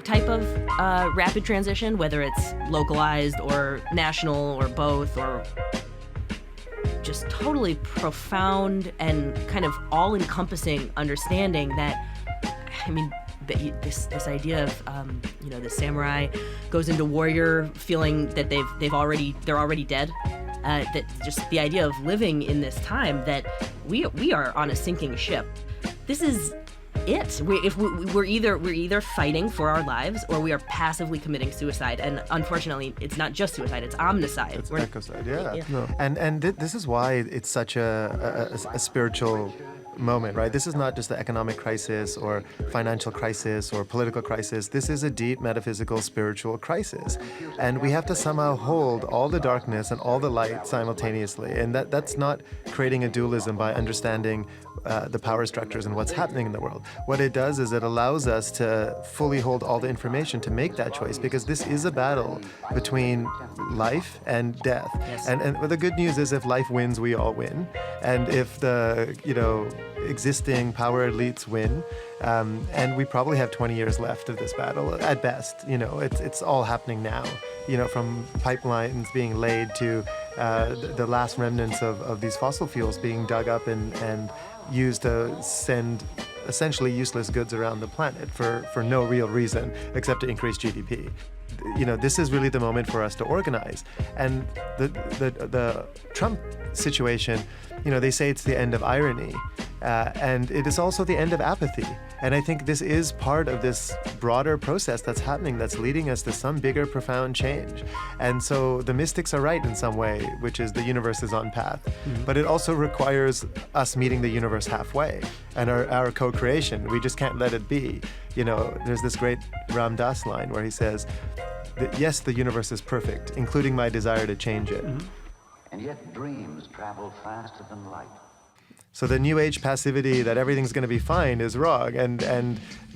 type of rapid transition, whether it's localized or national or both, or just totally profound and kind of all-encompassing understanding that, I mean, this idea of the samurai goes into warrior feeling that they're already dead. That just the idea of living in this time that we are on a sinking ship. This is it. We're either fighting for our lives or we are passively committing suicide. And unfortunately, it's not just suicide; it's omnicide. It's ecocide. Yeah. No. And this is why it's such a spiritual moment, right? This is not just the economic crisis or financial crisis or political crisis. This is a deep metaphysical spiritual crisis. And we have to somehow hold all the darkness and all the light simultaneously. And that's not creating a dualism by understanding the power structures and what's happening in the world. What it does is it allows us to fully hold all the information to make that choice, because this is a battle between life and death. Yes. And the good news is if life wins, we all win. And if the, existing power elites win, and we probably have 20 years left of this battle at best. It's all happening now, from pipelines being laid to the last remnants of these fossil fuels being dug up and used to send essentially useless goods around the planet for no real reason except to increase GDP. This is really the moment for us to organize. And the Trump situation, they say it's the end of irony, and it is also the end of apathy. And I think this is part of this broader process that's happening, that's leading us to some bigger, profound change. And so the mystics are right in some way, which is the universe is on path. Mm-hmm. But it also requires us meeting the universe halfway and our co-creation. We just can't let it be. There's this great Ram Dass line where he says, yes, the universe is perfect, including my desire to change it. Mm-hmm. And yet dreams travel faster than light. So the new age passivity that everything's going to be fine is wrong,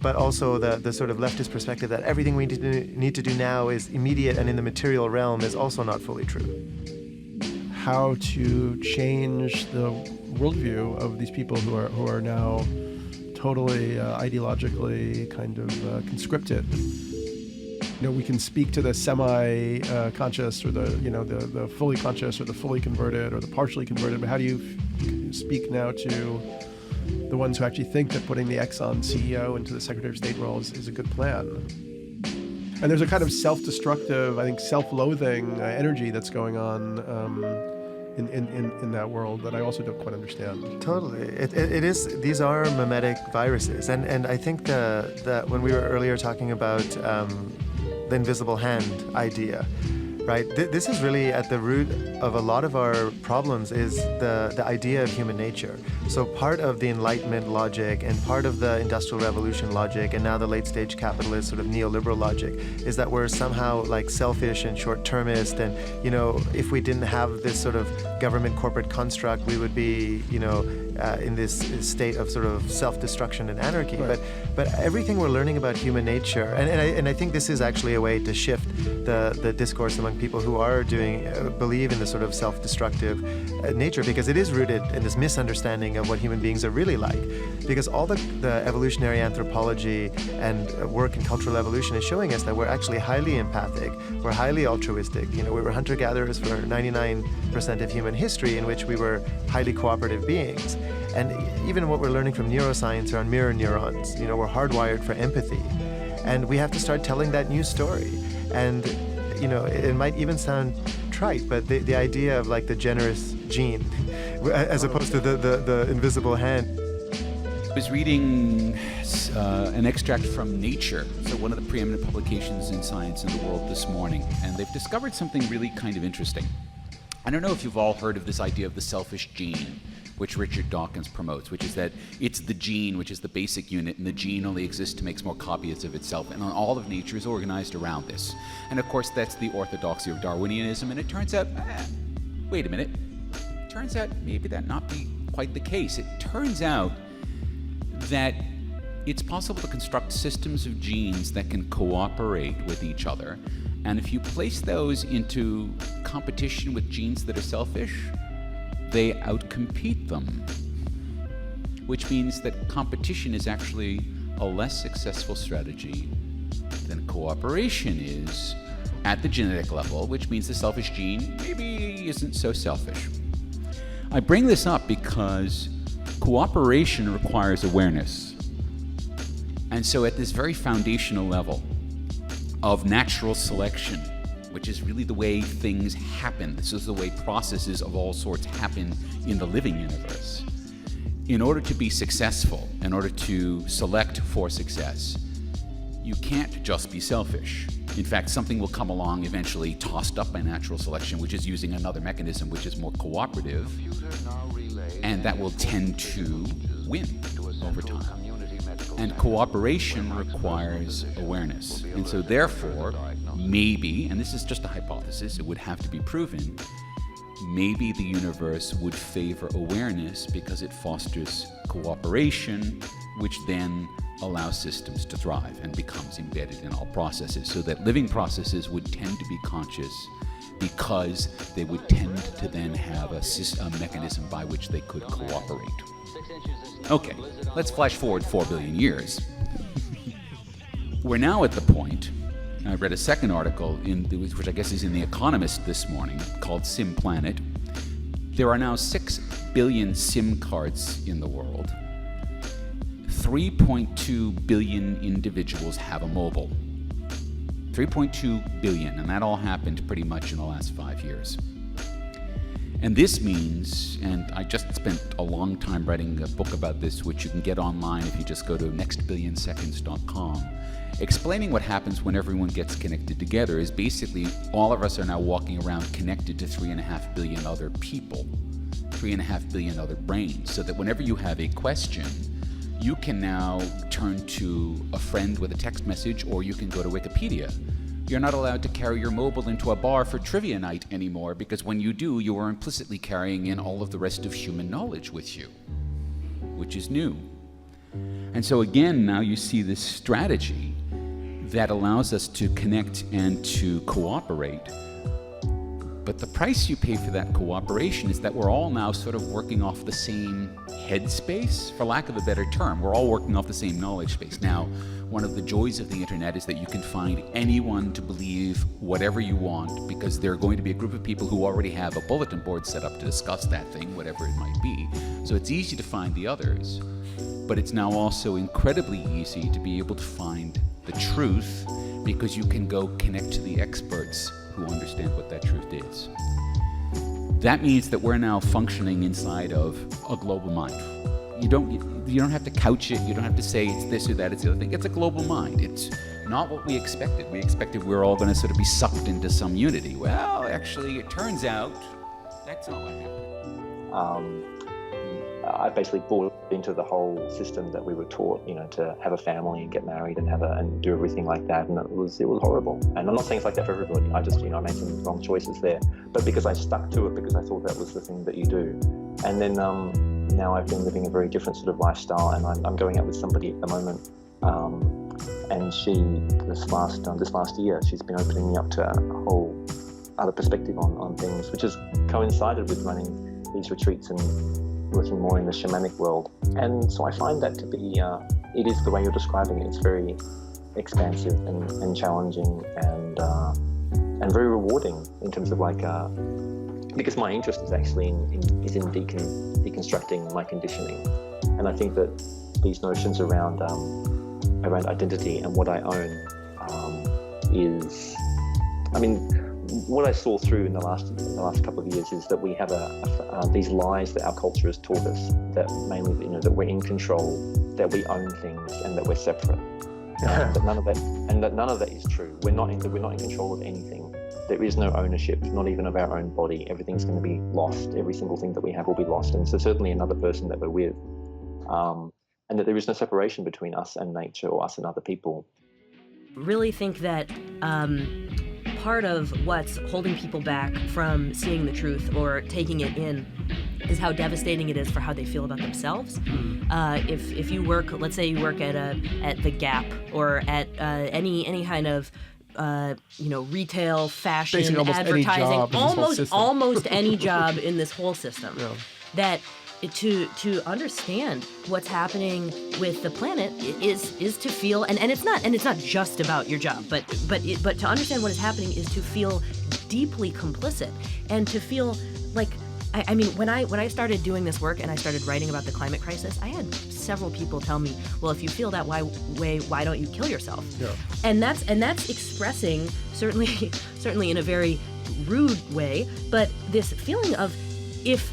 but also the sort of leftist perspective that everything we need to do now is immediate and in the material realm is also not fully true. How to change the worldview of these people who are now totally ideologically kind of conscripted. We can speak to the semi-conscious or the fully conscious or the fully converted or the partially converted, but how do you speak now to the ones who actually think that putting the Exxon CEO into the Secretary of State role is a good plan? And there's a kind of self-destructive, I think, self-loathing energy that's going on in that world that I also don't quite understand. Totally. It is. These are mimetic viruses. And I think that when we were earlier talking about the invisible hand idea, right? This is really at the root of a lot of our problems is the idea of human nature. So part of the Enlightenment logic and part of the Industrial Revolution logic and now the late stage capitalist sort of neoliberal logic is that we're somehow like selfish and short-termist, and if we didn't have this sort of government corporate construct, we would be in this state of sort of self-destruction and anarchy. Right. But everything we're learning about human nature, and I think this is actually a way to shift the discourse among people who are believe in the sort of self-destructive nature, because it is rooted in this misunderstanding of what human beings are really like. Because all the evolutionary anthropology and work in cultural evolution is showing us that we're actually highly empathic, we're highly altruistic. We were hunter-gatherers for 99% of human history, in which we were highly cooperative beings. And even what we're learning from neuroscience around mirror neurons, we're hardwired for empathy. And we have to start telling that new story. And, it might even sound trite, but the idea of like the generous gene, as opposed to the invisible hand. I was reading an extract from Nature, so one of the preeminent publications in science in the world this morning, and they've discovered something really kind of interesting. I don't know if you've all heard of this idea of the selfish gene, which Richard Dawkins promotes, which is that it's the gene which is the basic unit, and the gene only exists to make more copies of itself, and all of nature is organized around this. And of course, that's the orthodoxy of Darwinianism, and it turns out, wait a minute, turns out maybe that not be quite the case. It turns out that it's possible to construct systems of genes that can cooperate with each other, and if you place those into competition with genes that are selfish, they outcompete them, which means that competition is actually a less successful strategy than cooperation is at the genetic level, which means the selfish gene maybe isn't so selfish. I bring this up because cooperation requires awareness. And so at this very foundational level of natural selection, which is really the way things happen, this is the way processes of all sorts happen in the living universe. In order to be successful, in order to select for success, you can't just be selfish. In fact, something will come along eventually tossed up by natural selection, which is using another mechanism which is more cooperative, and that will tend to win over time. And cooperation requires awareness. And so therefore, maybe, and this is just a hypothesis, it would have to be proven, maybe the universe would favor awareness because it fosters cooperation, which then allows systems to thrive and becomes embedded in all processes, so that living processes would tend to be conscious because they would tend to then have a mechanism by which they could cooperate. Okay, let's flash forward 4 billion years. We're now at the point, I read a second article, which I guess is in The Economist this morning, called Sim Planet. There are now 6 billion SIM cards in the world. 3.2 billion individuals have a mobile. 3.2 billion, and that all happened pretty much in the last 5 years. And this means, and I just spent a long time writing a book about this, which you can get online if you just go to nextbillionseconds.com, explaining what happens when everyone gets connected together is basically all of us are now walking around connected to 3.5 billion other people, 3.5 billion other brains, so that whenever you have a question, you can now turn to a friend with a text message, or you can go to Wikipedia. You're not allowed to carry your mobile into a bar for trivia night anymore, because when you do, you are implicitly carrying in all of the rest of human knowledge with you, which is new. And so again, now you see this strategy that allows us to connect and to cooperate. But the price you pay for that cooperation is that we're all now sort of working off the same headspace, for lack of a better term. We're all working off the same knowledge space. Now, one of the joys of the internet is that you can find anyone to believe whatever you want, because there are going to be a group of people who already have a bulletin board set up to discuss that thing, whatever it might be. So it's easy to find the others, but it's now also incredibly easy to be able to find the truth, because you can go connect to the experts who understand what that truth is. That means that we're now functioning inside of a global mind. You don't have to couch it, you don't have to say it's this or that, it's the other thing. It's a global mind. It's not what we expected. We expected we're all going to sort of be sucked into some unity. Well, actually, it turns out that's not what happened. I basically bought into the whole system that we were taught, to have a family and get married and do everything like that, and it was horrible. And I'm not saying it's like that for everybody. I just, I made some wrong choices there, but because I stuck to it, because I thought that was the thing that you do. And then now I've been living a very different sort of lifestyle, and I'm going out with somebody at the moment, and she this last year she's been opening me up to a whole other perspective on things, which has coincided with running these retreats and working more in the shamanic world. And so I find that to be, it is the way you're describing it. It's very expansive and challenging and very rewarding in terms of because my interest is actually in deconstructing my conditioning. And I think that these notions around identity and what I own is, what I saw through in the last couple of years is that we have these lies that our culture has taught us, that mainly that we're in control, that we own things, and that we're separate. That none of that is true. We're not in control of anything. There is no ownership, not even of our own body. Everything's going to be lost. Every single thing that we have will be lost, and so certainly another person that we're with, and that there is no separation between us and nature or us and other people. Really think that part of what's holding people back from seeing the truth or taking it in is how devastating it is for how they feel about themselves. If you work, let's say you work at the Gap or at any kind of retail, fashion, basically almost advertising, any job in this whole system. almost any job in this whole system, Yeah. that to understand what's happening with the planet is to feel, and it's not just about your job, but to understand what is happening is to feel deeply complicit and to feel like, I mean, when I started doing this work and I started writing about the climate crisis, I had several people tell me, well, if you feel that way, why don't you kill yourself? Yeah. And that's expressing certainly in a very rude way, but this feeling of if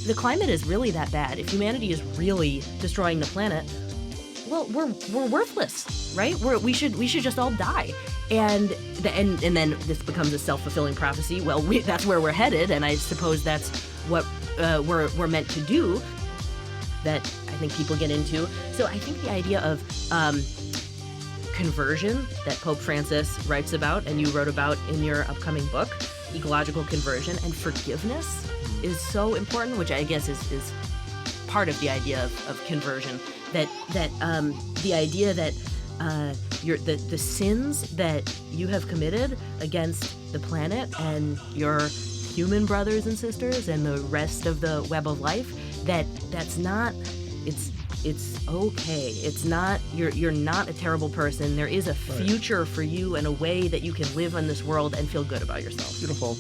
the climate is really that bad, if humanity is really destroying the planet, well, we're worthless, right? We should just all die. And then this becomes a self-fulfilling prophecy. Well, that's where we're headed, and I suppose that's what we're meant to do. That I think people get into. So I think the idea of conversion that Pope Francis writes about, and you wrote about in your upcoming book, ecological conversion, and forgiveness is so important, which I guess is part of the idea of conversion. That the idea that the sins that you have committed against the planet and your human brothers and sisters and the rest of the web of life, that's not, it's okay. It's not, you're not a terrible person. There is a future for you and a way that you can live in this world and feel good about yourself. Beautiful.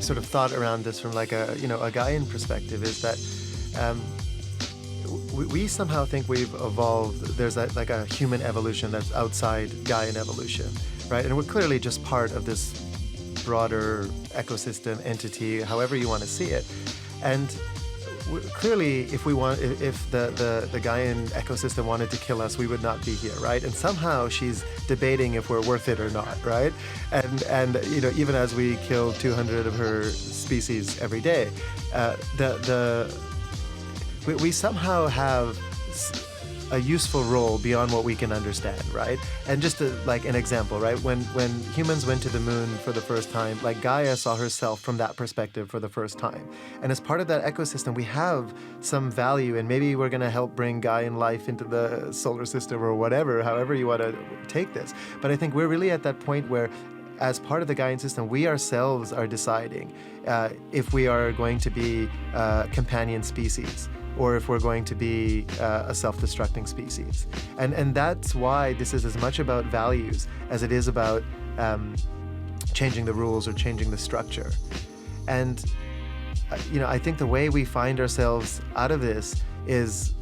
Sort of thought around this from like a Gaian perspective is that we somehow think we've evolved. There's like a human evolution that's outside Gaian evolution, right? And we're clearly just part of this broader ecosystem entity, however you want to see it. And clearly, if the Gaian ecosystem wanted to kill us, we would not be here, right? And somehow she's debating if we're worth it or not, right? And even as we kill 200 of her species every day, we somehow have a useful role beyond what we can understand, right? And just like an example, right? When humans went to the moon for the first time, like Gaia saw herself from that perspective for the first time. And as part of that ecosystem, we have some value, and maybe we're going to help bring Gaian life into the solar system or whatever, however you want to take this. But I think we're really at that point where, as part of the Gaian system, we ourselves are deciding if we are going to be a companion species, or if we're going to be a self-destructing species. And that's why this is as much about values as it is about changing the rules or changing the structure. And I think the way we find ourselves out of this is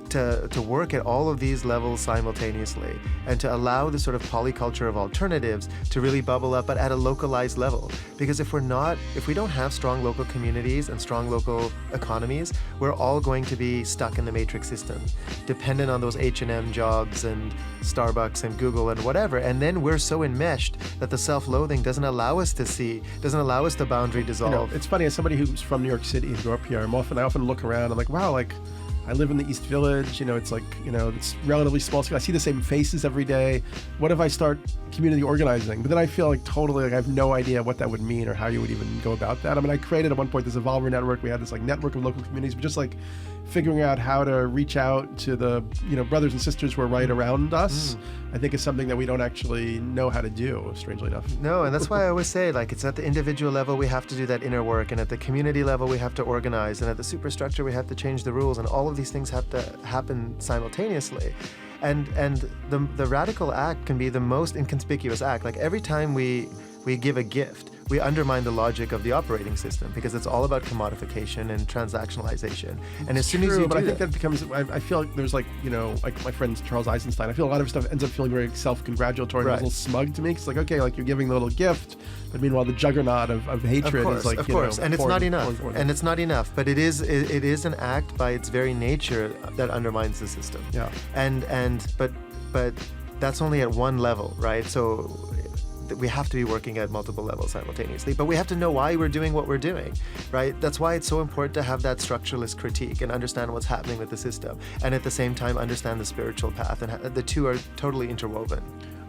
to work at all of these levels simultaneously and to allow the sort of polyculture of alternatives to really bubble up, but at a localized level. Because if we don't have strong local communities and strong local economies, we're all going to be stuck in the matrix system, dependent on those H&M jobs and Starbucks and Google and whatever. And then we're so enmeshed that the self-loathing doesn't allow us the boundary dissolve. It's funny, as somebody who's from New York City and grew up here, I often look around, I'm like, wow, like, I live in the East Village, it's like, it's relatively small scale. I see the same faces every day. What if I start community organizing? But then I feel like totally like I have no idea what that would mean or how you would even go about that. I mean, I created at one point this Evolver network. We had this like network of local communities, but just like figuring out how to reach out to the, brothers and sisters who are right around us, I think is something that we don't actually know how to do, strangely enough. No, and that's why I always say, like, it's at the individual level we have to do that inner work, and at the community level we have to organize, and at the superstructure we have to change the rules, and all of these things have to happen simultaneously. And the radical act can be the most inconspicuous act. Like, every time we give a gift, we undermine the logic of the operating system, because it's all about commodification and transactionalization. And as soon as you do I think that becomes, I feel like there's like, like my friend Charles Eisenstein, I feel a lot of stuff ends up feeling very self-congratulatory, and a little smug to me. It's like, okay, like you're giving the little gift, but meanwhile the juggernaut of hatred is like, of course, and it's not enough. And it's not enough, but it is an act by its very nature that undermines the system. Yeah. But that's only at one level, right? So we have to be working at multiple levels simultaneously, but we have to know why we're doing what we're doing, right? That's why it's so important to have that structuralist critique and understand what's happening with the system, and at the same time understand the spiritual path, and the two are totally interwoven.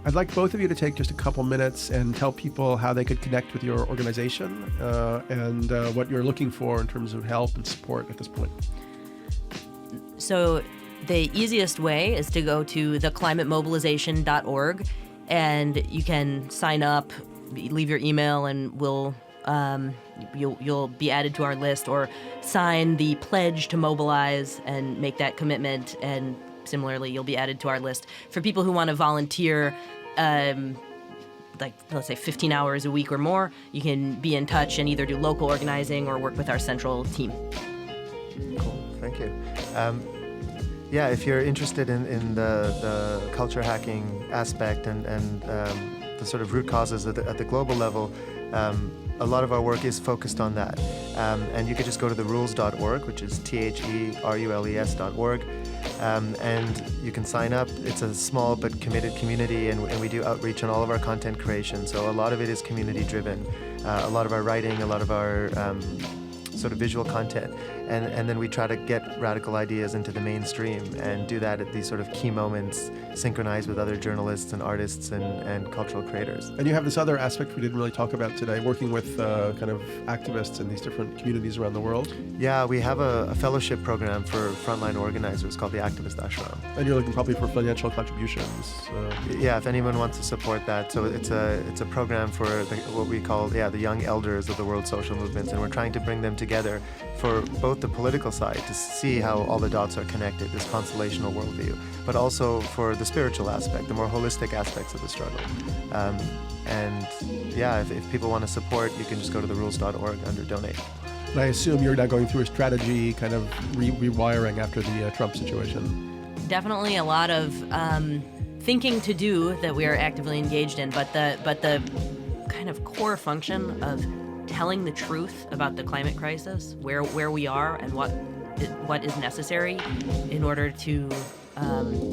I'd like both of you to take just a couple minutes and tell people how they could connect with your organization and what you're looking for in terms of help and support at this point. So the easiest way is to go to theclimatemobilization.org, and you can sign up, leave your email, and we'll you'll be added to our list, or sign the pledge to mobilize and make that commitment, and similarly, you'll be added to our list. For people who want to volunteer, like let's say 15 hours a week or more, you can be in touch and either do local organizing or work with our central team. Cool, thank you. Yeah, if you're interested in the culture hacking aspect and the sort of root causes at the global level, a lot of our work is focused on that. And you could just go to therules.org, which is therules.org, and you can sign up. It's a small but committed community, and we do outreach on all of our content creation. So a lot of it is community driven. A lot of our writing, a lot of our sort of visual content. And then we try to get radical ideas into the mainstream and do that at these sort of key moments, synchronized with other journalists and artists and cultural creators. And you have this other aspect we didn't really talk about today, working with kind of activists in these different communities around the world. Yeah, we have a fellowship program for frontline organizers called the Activist Ashram. And you're looking probably for financial contributions. Yeah, if anyone wants to support that. So it's a program for what we call the young elders of the world social movements, and we're trying to bring them together for both the political side to see how all the dots are connected, this constellational worldview, but also for the spiritual aspect, the more holistic aspects of the struggle. And yeah, if people want to support, you can just go to therules.org under donate. And I assume you're now going through a strategy kind of rewiring after the Trump situation. Definitely a lot of thinking to do that we are actively engaged in, but the kind of core function of telling the truth about the climate crisis, where we are and what is necessary in order to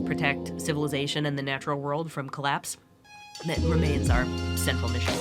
protect civilization and the natural world from collapse, that remains our central mission.